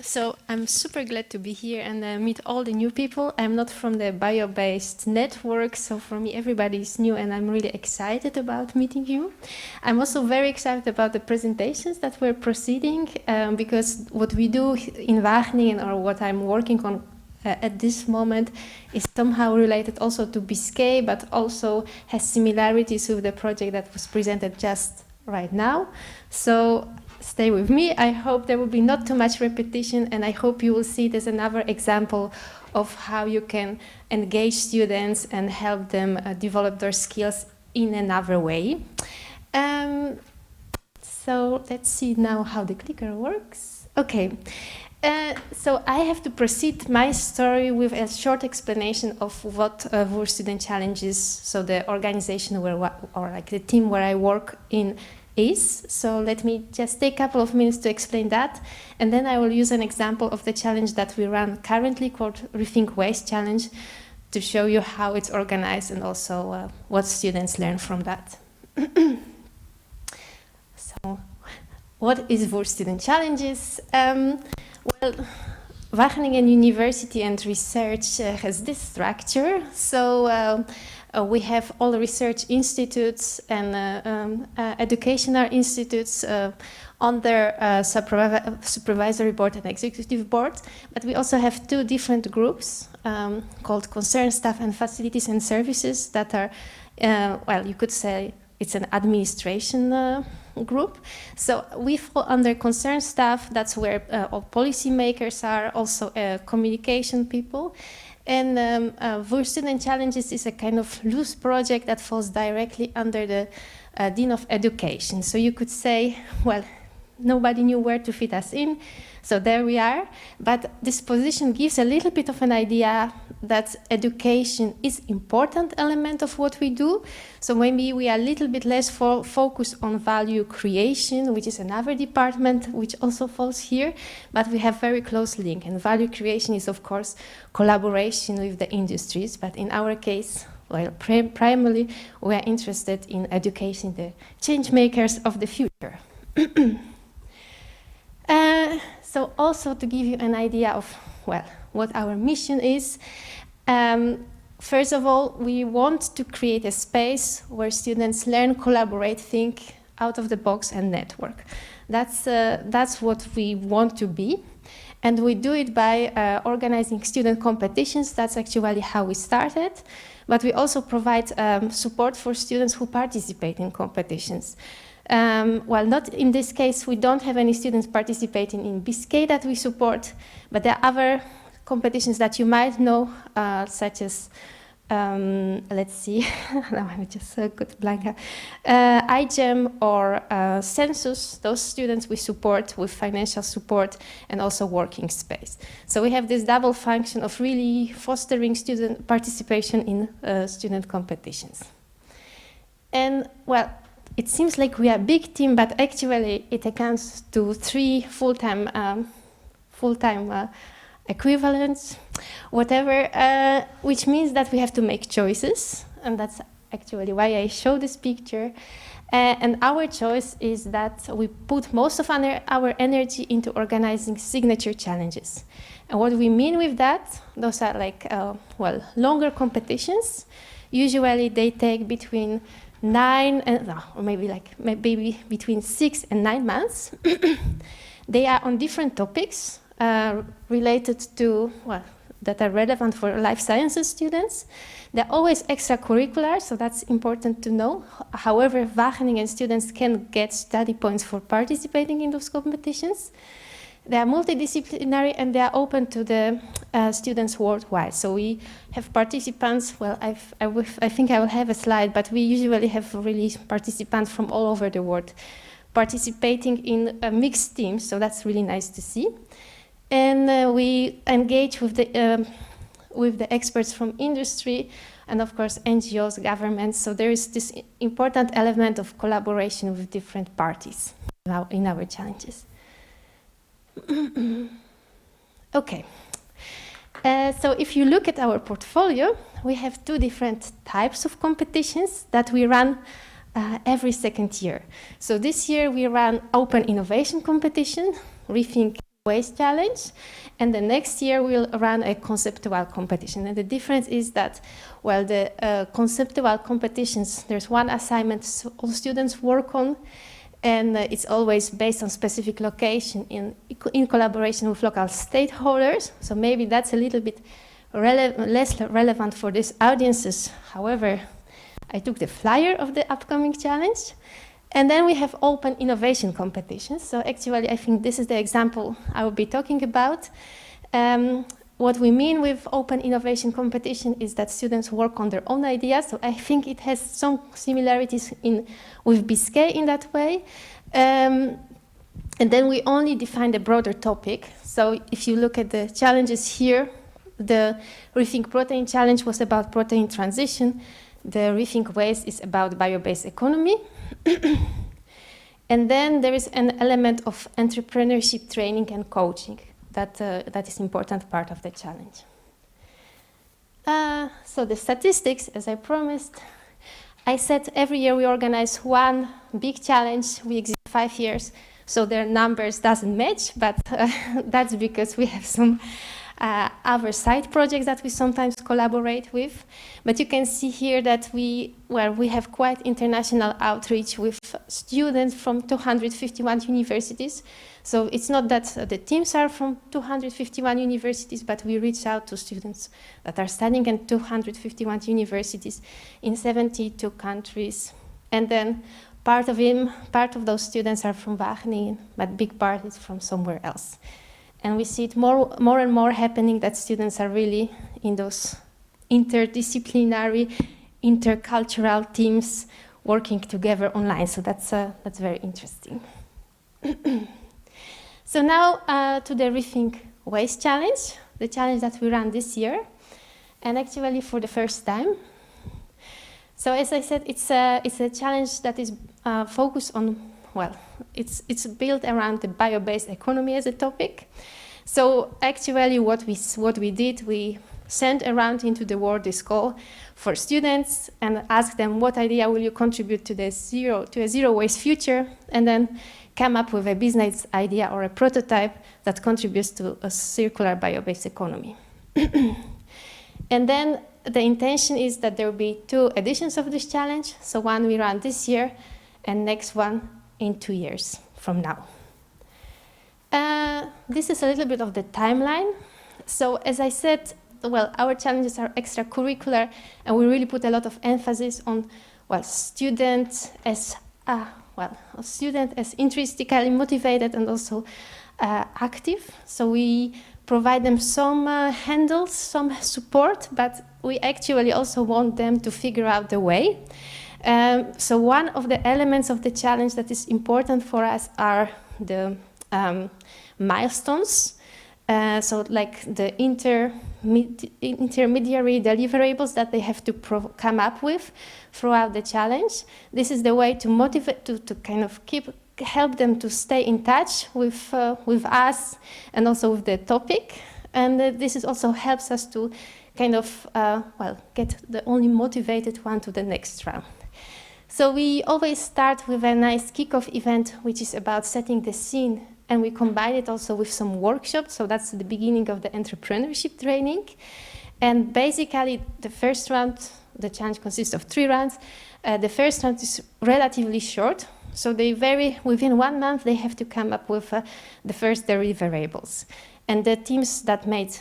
So I'm super glad to be here and meet all the new people. I'm not from the bio-based network, so for me everybody is new and I'm really excited about meeting you. I'm also very excited about the presentations that we're proceeding because what we do in Wageningen, or what I'm working on at this moment, is somehow related also to Biscay, but also has similarities with the project that was presented just right now. So stay with me. I hope there will be not too much repetition, and I hope you will see it as another example of how you can engage students and help them develop their skills in another way. So let's see now how the clicker works. Okay. So I have to proceed my story with a short explanation of what WUR Student Challenges, so the organization where, or like the team where I work in, is. So let me just take a couple of minutes to explain that, and then I will use an example of the challenge that we run currently called Rethink Waste Challenge to show you how it's organized and also what students learn from that. So what is WUR Student Challenges? Well, Wageningen University and Research has this structure. So we have all research institutes and educational institutes on their supervisory board and executive board. But we also have two different groups called concerned staff and facilities and services that are, well, you could say it's an administration group. So we fall under concerned staff. That's where all policymakers are, also communication people. And WUR Student Challenges is a kind of loose project that falls directly under the Dean of Education. So you could say, well, nobody knew where to fit us in, so there we are. But this position gives a little bit of an idea that education is an important element of what we do. So maybe we are a little bit less focused on value creation, which is another department which also falls here, but we have very close link. And value creation is, of course, collaboration with the industries. But in our case, well, primarily, we are interested in educating the change makers of the future. So also to give you an idea of, well, what our mission is, first of all, we want to create a space where students learn, collaborate, think out of the box and network. That's what we want to be. And we do it by organizing student competitions. That's actually how we started. But we also provide support for students who participate in competitions. Well, not in this case, we don't have any students participating in Biscay that we support, but there are other competitions that you might know, such as, let's see, now I'm just got blank, iGEM or Census. Those students we support with financial support and also working space. So we have this double function of really fostering student participation in student competitions. And well, it seems like we are a big team, but actually it accounts to 3 full-time equivalents, whatever, which means that we have to make choices, and that's actually why I show this picture. And our choice is that we put most of our energy into organizing signature challenges. And what we mean with that, those are like, well, longer competitions. Usually they take between 9 and, or maybe between 6 and 9 months. They are on different topics related to, well, that are relevant for life sciences students. They're always extracurricular, so that's important to know. However, Wageningen students can get study points for participating in those competitions. They are multidisciplinary and they are open to the students worldwide. So we have participants, well, I think I will have a slide, but we usually have really participants from all over the world participating in mixed teams, so that's really nice to see. And we engage with the experts from industry and of course NGOs, governments, so there is this important element of collaboration with different parties in our challenges. Okay, so if you look at our portfolio, we have 2 different types of competitions that we run every second year. So this year we ran open innovation competition, Rethink waste challenge, and the next year we'll run a conceptual competition. And the difference is that, well, the conceptual competitions, there's one assignment all students work on, and it's always based on specific location in collaboration with local stakeholders. So maybe that's a little bit less relevant for these audiences. However, I took the flyer of the upcoming challenge. And then we have open innovation competitions. So actually, I think this is the example I will be talking about. What we mean with open innovation competition is that students work on their own ideas. So I think it has some similarities with Biscay in that way. And then we only define the broader topic. So if you look at the challenges here, the Rethink Protein challenge was about protein transition. The Rethink Waste is about bio-based economy. And then there is an element of entrepreneurship training and coaching that is important part of the challenge. So the statistics, as I promised, I said every year we organize one big challenge. We exist 5 years, so their numbers doesn't match, but that's because we have some other side projects that we sometimes collaborate with. But you can see here that we have quite international outreach with students from 251 universities. So it's not that the teams are from 251 universities, but we reach out to students that are studying in 251 universities in 72 countries. And then part of those students are from Wageningen, but big part is from somewhere else. And we see it more and more happening that students are really in those interdisciplinary, intercultural teams working together online. So that's very interesting. So now to the Rethink Waste Challenge, the challenge that we ran this year, and actually for the first time. So as I said, it's a challenge that is focused on, well, it's built around the bio-based economy as a topic. So actually what we did, we sent around into the world this call for students and asked them what idea will you contribute to a zero waste future, and then come up with a business idea or a prototype that contributes to a circular bio-based economy. And then the intention is that there will be 2 editions of this challenge. So one we run this year and next one in 2 years from now. This is a little bit of the timeline. So as I said, well, our challenges are extracurricular, and we really put a lot of emphasis on, well, students as intrinsically motivated and also active. So we provide them some handles, some support, but we actually also want them to figure out the way. So one of the elements of the challenge that is important for us are the milestones. So like the intermediary deliverables that they have to come up with throughout the challenge. This is the way to motivate, to kind of help them to stay in touch with us and also with the topic. And this is also helps us to kind of, get the only motivated one to the next round. So we always start with a nice kickoff event, which is about setting the scene, and we combine it also with some workshops. So that's the beginning of the entrepreneurship training. And basically, the first round, the challenge consists of 3 rounds. The first round is relatively short. So within 1 month, they have to come up with the first deliverables. And the teams that made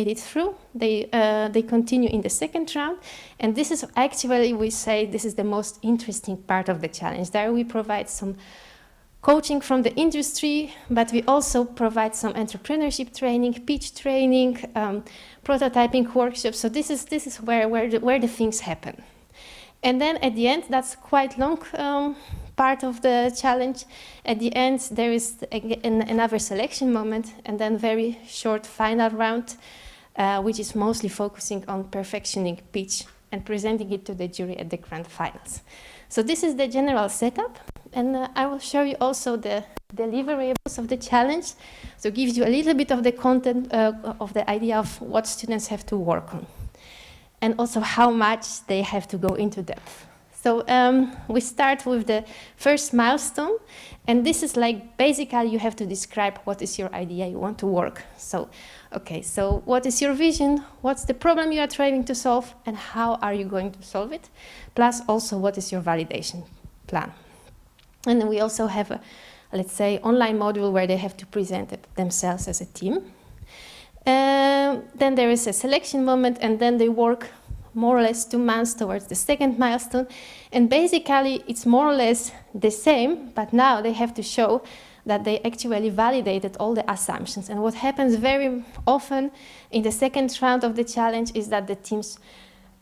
it through, they continue in the second round. And this is actually, we say, this is the most interesting part of the challenge. There we provide some coaching from the industry, but we also provide some entrepreneurship training, pitch training, prototyping workshops. So this is where the things happen. And then at the end, that's quite long part of the challenge. At the end, there is another selection moment, and then very short final round, which is mostly focusing on perfectioning pitch and presenting it to the jury at the grand finals. So this is the general setup, and I will show you also the deliverables of the challenge. So it gives you a little bit of the content of the idea of what students have to work on, and also how much they have to go into depth. So we start with the first milestone, and this is like basically you have to describe what is your idea you want to work. So, okay, so what is your vision? What's the problem you are trying to solve, and how are you going to solve it? Plus also what is your validation plan. And then we also have a, let's say, online module where they have to present themselves as a team. Then there is a selection moment, and then they work more or less 2 months towards the second milestone. And basically, it's more or less the same, but now they have to show that they actually validated all the assumptions. And what happens very often in the second round of the challenge is that the teams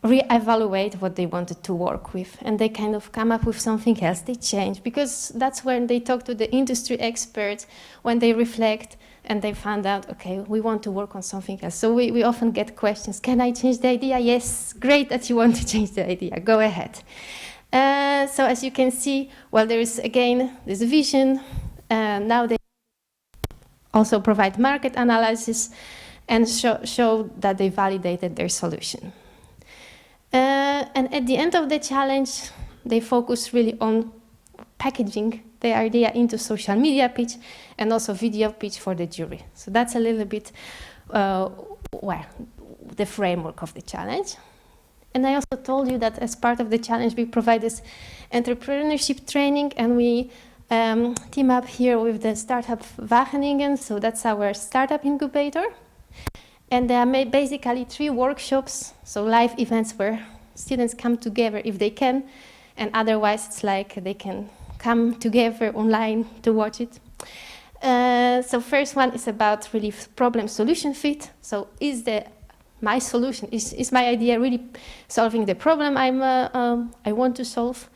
re-evaluate what they wanted to work with, and they kind of come up with something else, they change, because that's when they talk to the industry experts, when they reflect, and they found out, okay, we want to work on something else. So we often get questions, can I change the idea? Yes, great that you want to change the idea, go ahead. So as you can see, well, there is again this vision. Now they also provide market analysis and show that they validated their solution. And at the end of the challenge, they focus really on packaging the idea into social media pitch and also video pitch for the jury. So that's a little bit, well, the framework of the challenge. And I also told you that as part of the challenge, we provide this entrepreneurship training, and we team up here with the startup Wageningen. So that's our startup incubator. And there are basically 3 workshops, so live events where students come together if they can, and otherwise it's like they can come together online to watch it. So first one is about really problem solution fit. So is my solution, is my idea really solving the problem I want to solve?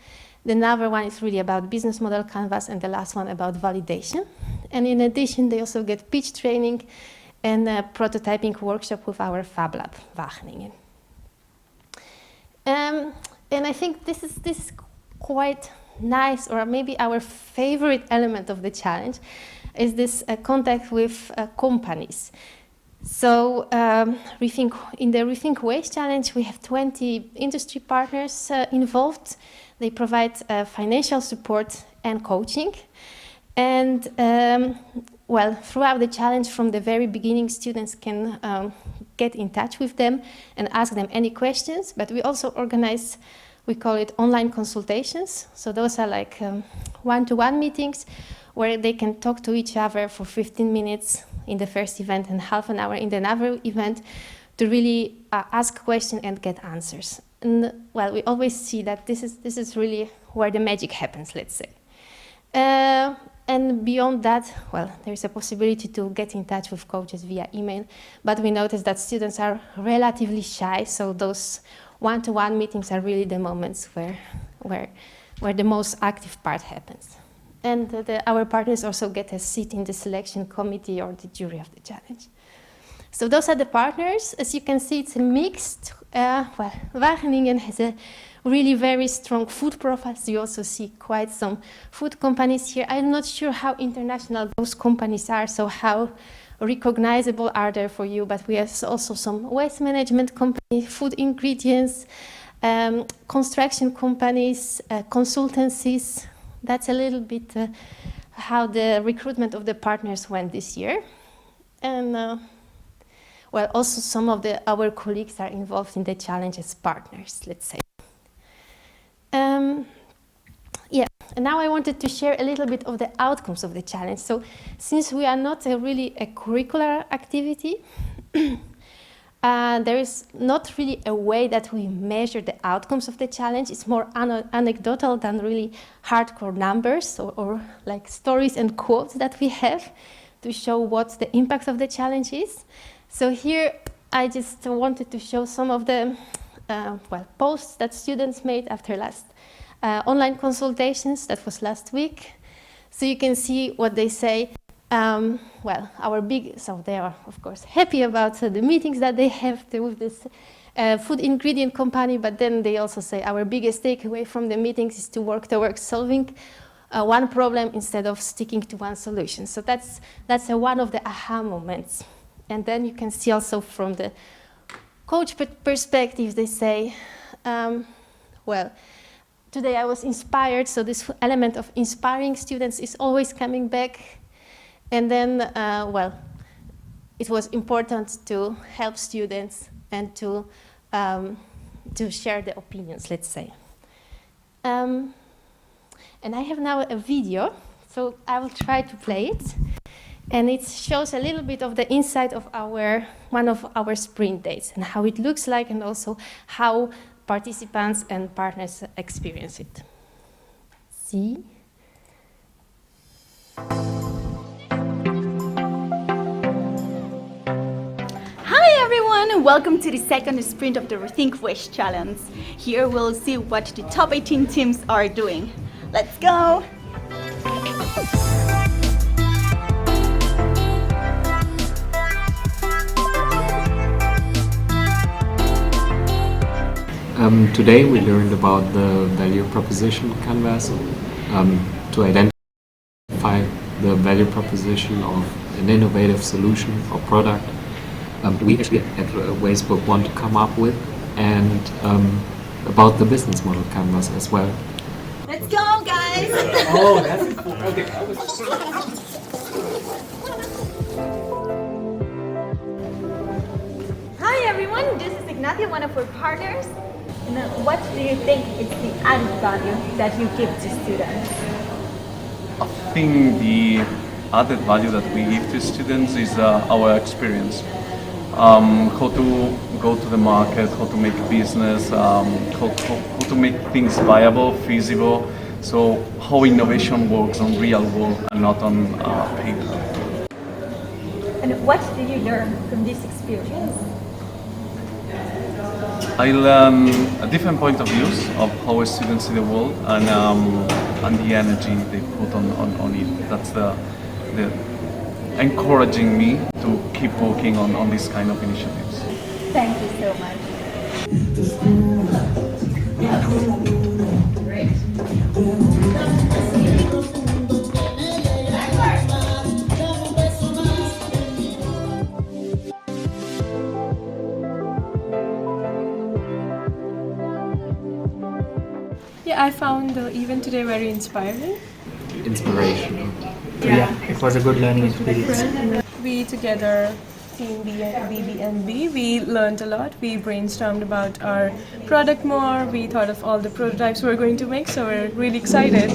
The other one is really about business model canvas, and the last one about validation. And in addition, they also get pitch training and a prototyping workshop with our Fab Lab Wageningen. And I think this is quite nice, or maybe our favorite element of the challenge, is this contact with companies. So in the Rethink Waste Challenge, we have 20 industry partners involved. They provide financial support and coaching. And well, throughout the challenge, from the very beginning, students can get in touch with them and ask them any questions. But we also organize, we call it online consultations. So those are like one-to-one meetings where they can talk to each other for 15 minutes in the first event and half an hour in another event to really ask questions and get answers. And well, we always see that this is really where the magic happens, let's say. And beyond that, well, there's a possibility to get in touch with coaches via email, but we notice that students are relatively shy, so those one-to-one meetings are really the moments where the most active part happens. And our partners also get a seat in the selection committee or the jury of the challenge. So those are the partners. As you can see, it's a mixed, well, Wageningen has a really very strong food profile. So you also see quite some food companies here. I'm not sure how international those companies are, so how recognizable are they for you, but we have also some waste management companies, food ingredients, construction companies, consultancies. That's a little bit how the recruitment of the partners went this year. And well, also some of our colleagues are involved in the challenge as partners, let's say. Yeah, and now I wanted to share a little bit of the outcomes of the challenge. So since we are not really a curricular activity, there is not really a way that we measure the outcomes of the challenge. It's more anecdotal than really hardcore numbers or like stories and quotes that we have to show what the impact of the challenge is. So here I just wanted to show some of the well, posts that students made after last online consultations. That was last week. So you can see what they say. Well, so they are, of course, happy about the meetings that they have with this food ingredient company, but then they also say our biggest takeaway from the meetings is to work towards solving one problem instead of sticking to one solution. So that's one of the aha moments. And then you can see also from the coach perspective, they say, well, today I was inspired, so this element of inspiring students is always coming back. And then, well, it was important to help students and to share the opinions, let's say. And I have now a video, so I will try to play it. And it shows a little bit of the inside of one of our sprint days and how it looks like, and also how participants and partners experience it. See? Hi everyone, welcome to the second sprint of the Rethink Wish Challenge. Here we'll see what the top 18 teams are doing. Let's go! Today we learned about the value proposition canvas to identify the value proposition of an innovative solution or product we actually at Wageningen want to come up with, and about the business model canvas as well. Let's go, guys! Oh, that's okay. Hi everyone, this is Ignatia, one of our partners. And what do you think is the added value that you give to students? I think the added value that we give to students is our experience. How to go to the market, how to make business, how to make things viable, feasible. So how innovation works on real world and not on paper. And what do you learn from this experience? I learn a different point of views of how students see the world, and the energy they put on it. That's the encouraging me to keep working on this kind of initiatives. Thank you so much. Yeah, I found the event today very inspiring. Inspirational. Yeah, it was a good learning experience. We together, Team BB&B, we learned a lot. We brainstormed about our product more. We thought of all the prototypes we were going to make, so we're really excited.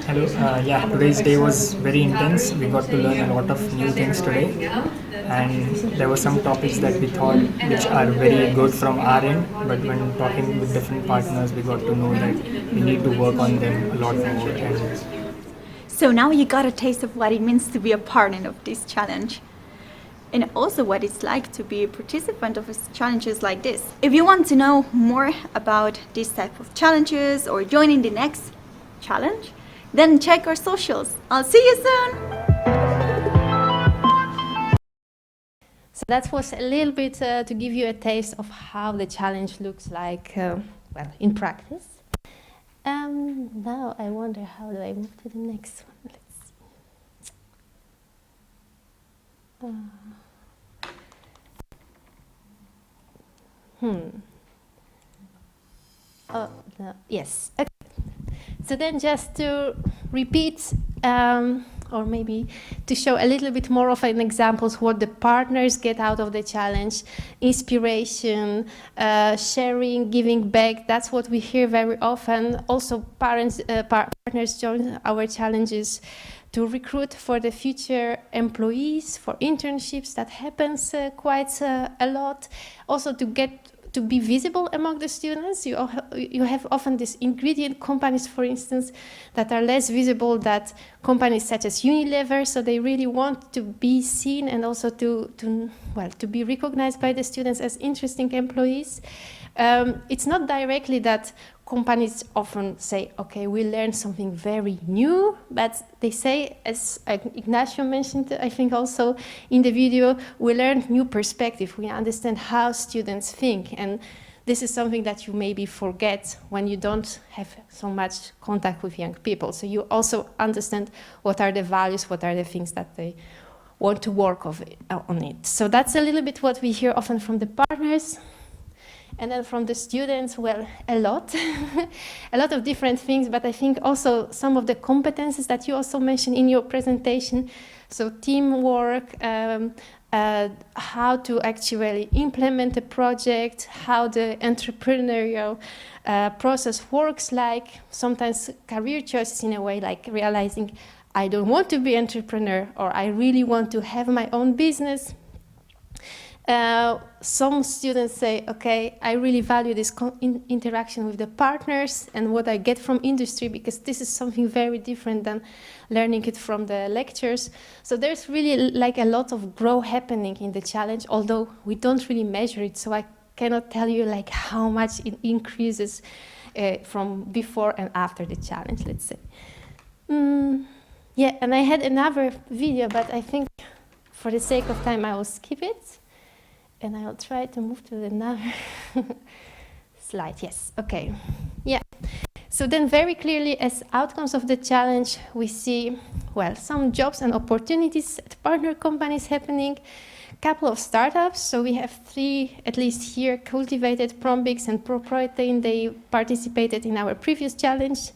Hello, yeah, today's day was very intense. We got to learn a lot of new things today. And there were some topics that we thought which are very good from our end, but when talking with different partners, we got to know that we need to work on them a lot more. And So now you got a taste of what it means to be a partner of this challenge, and also what it's like to be a participant of challenges like this. If you want to know more about this type of challenges or joining the next challenge, then check our socials. I'll see you soon! So that was a little bit to give you a taste of how the challenge looks like, well, in practice. Now I wonder, how do I move to the next one? Let's see. Yes. Okay. So then, just to repeat, or maybe to show a little bit more of an examples what the partners get out of the challenge: inspiration, sharing, giving back. That's what we hear very often. Also, partners join our challenges to recruit for the future employees, for internships. That happens quite a lot. Also, to be visible among the students. You have often these ingredient companies, for instance, that are less visible than companies such as Unilever, so they really want to be seen and also to be recognized by the students as interesting employees. It's not directly that companies often say, okay, we learned something very new, but they say, as Ignacio mentioned, I think also in the video, we learned new perspective. We understand how students think, and this is something that you maybe forget when you don't have so much contact with young people. So you also understand what are the values, what are the things that they want to work on it. So that's a little bit what we hear often from the partners. And then from the students, well, a lot, a lot of different things, but I think also some of the competences that you also mentioned in your presentation, so teamwork, how to actually implement a project, how the entrepreneurial process works, like sometimes career choices in a way, like realizing I don't want to be entrepreneur, or I really want to have my own business. Some students say, okay, I really value this interaction with the partners and what I get from industry, because this is something very different than learning it from the lectures. So there's really like a lot of growth happening in the challenge, although we don't really measure it. So I cannot tell you like how much it increases from before and after the challenge, let's say. Yeah, and I had another video, but I think for the sake of time, I will skip it. And I'll try to move to another slide. Yes, okay. Yeah. So then very clearly as outcomes of the challenge, we see, well, some jobs and opportunities at partner companies happening, a couple of startups. So we have 3, at least here, Cultivated, Prombix, and ProProtein. They participated in our previous challenge.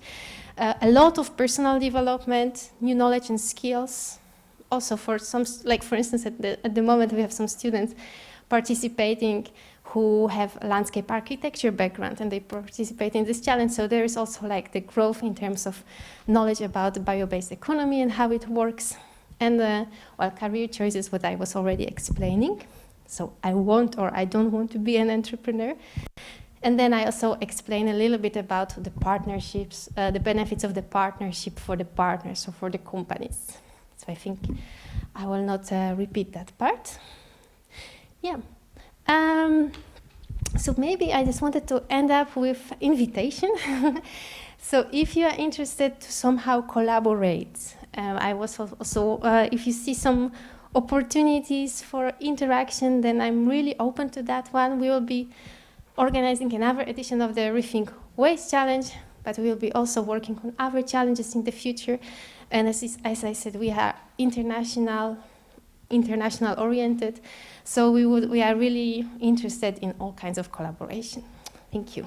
A lot of personal development, new knowledge and skills. Also for some, like for instance, at the moment we have some students participating who have a landscape architecture background, and they participate in this challenge. So there is also like the growth in terms of knowledge about the bio-based economy and how it works. And well, career choices, what I was already explaining. So I want or I don't want to be an entrepreneur. And then I also explain a little bit about the partnerships, the benefits of the partnership for the partners or for the companies. So I think I will not repeat that part. Yeah. So maybe I just wanted to end up with invitation. So if you are interested to somehow collaborate, I was also, if you see some opportunities for interaction, then I'm really open to that one. We will be organizing another edition of the Rethink Waste Challenge, but we will be also working on other challenges in the future. And as I said, we are international oriented, so we are really interested in all kinds of collaboration. Thank you.